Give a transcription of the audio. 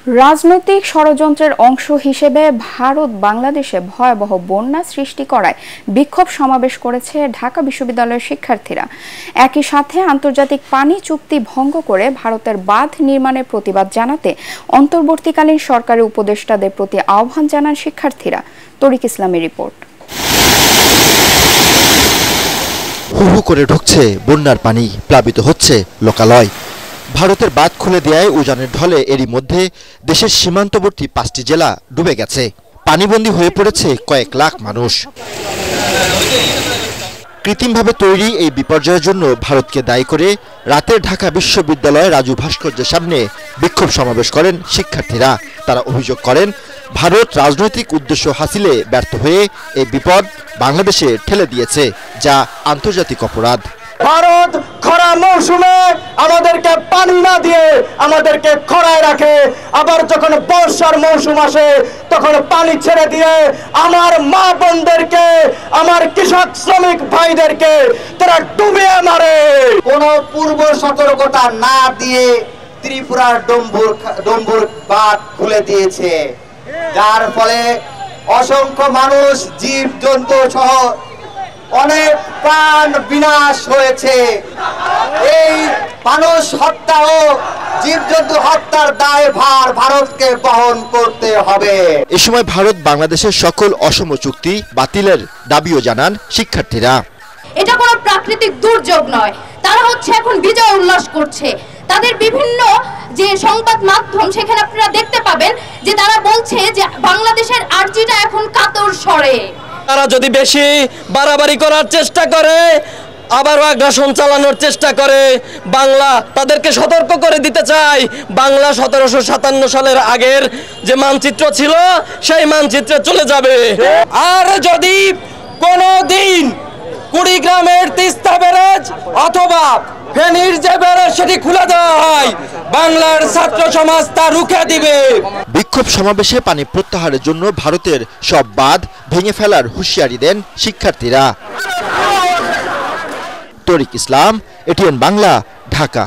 রাজনৈতিক ষড়যন্ত্রের অংশ হিসেবে ভারত বাংলাদেশে ভয়াবহ বন্যা সৃষ্টি করায় বিক্ষোভ সমাবেশ করেছে ঢাকা বিশ্ববিদ্যালয়ের শিক্ষার্থীরা। একই সাথে আন্তর্জাতিক পানি চুক্তি ভঙ্গ করে ভারতের বাঁধ নির্মাণের প্রতিবাদ জানাতে অন্তর্বর্তীকালীন সরকারের উপদেষ্টাদের প্রতি আহ্বান জানান শিক্ষার্থীরা। তরিক ইসলামের রিপোর্ট। হুহু করে ঢুকছে বন্যার পানি, প্লাবিত হচ্ছে লোকালয়। ভারতের বাঁধ খুলে দেয়ায় উজানের ঢলে এরই মধ্যে দেশের সীমান্তবর্তী 5টি জেলা ডুবে গেছে। পানিবন্দী হয়ে পড়েছে কয়েক লাখ মানুষ। কৃত্রিমভাবে তৈরি এই বিপর্যয়ের জন্য ভারতকে দায়ী করে রাতের ঢাকা বিশ্ববিদ্যালয়ের রাজু ভাস্কর্যের সামনে বিক্ষোভ সমাবেশ করেন শিক্ষার্থীরা। তারা অভিযোগ করেন, ভারত রাজনৈতিক উদ্দেশ্য হাসিলে ব্যর্থ হয়ে এই বিপদ বাংলাদেশে ঠেলে দিয়েছে, যা আন্তর্জাতিক অপরাধ। ভারত খরা মৌসুমে আমাদেরকে পানি না দিয়ে আমাদেরকে খরায় রাখে, আবার যখন বর্ষার মৌসুম আসে তখন পানি ছেড়ে দিয়ে আমার মা বোনদেরকে, আমার কৃষক শ্রমিক ভাইদেরকে তারা ডুবিয়ে মারে। কোনো পূর্ব সতর্কতা না দিয়ে ত্রিপুরার ডম্বুর বাঁধ খুলে দিয়েছে, যার ফলে অসংখ্য মানুষ, জীব জন্তু সহ অনেক প্রাণ বিনাশ হয়েছে। এই মানুষ হত্যা ও জীবজন্তু হত্যার দায়ভার ভারতকে বহন করতে হবে। এ সময় ভারত বাংলাদেশের সকল অসম চুক্তি বাতিলের দাবিও জানান শিক্ষার্থীরা। এটা কোনো প্রাকৃতিক দুর্যোগ নয়, তারা হচ্ছে এখন বিজয় উল্লাস করছে। তাদের বিভিন্ন যে সংবাদ মাধ্যম, সেখানে আপনারা দেখতে পাবেন যে তারা বলছে যে বাংলাদেশের আর্জিটা এখন কাতর স্বরে। তারা যদি বেশি বাড়াবাড়ি করার চেষ্টা করে, আবারও আগ্রাসন চালানোর চেষ্টা করে, বাংলা তাদেরকে সতর্ক করে দিতে চাই, বাংলা 1757 সালের আগের যে মানচিত্র ছিল সেই মানচিত্রে চলে যাবে। আর যদি কোনো দিন কুড়িগ্রামের তিস্তা ব্যারেজ অথবা ফেনীর যে ব্যারেজ সেটি খুলে দেওয়া হয়, বাংলার ছাত্র সমাজ তা রুখে দিবে। বিক্ষোভ সমাবেশে পানি প্রত্যাহারের জন্য ভারতের সব বাঁধ ভেঙে ফেলার হুঁশিয়ারি দেন শিক্ষার্থীরা। তরিক ইসলাম, এটিএন বাংলা, ঢাকা।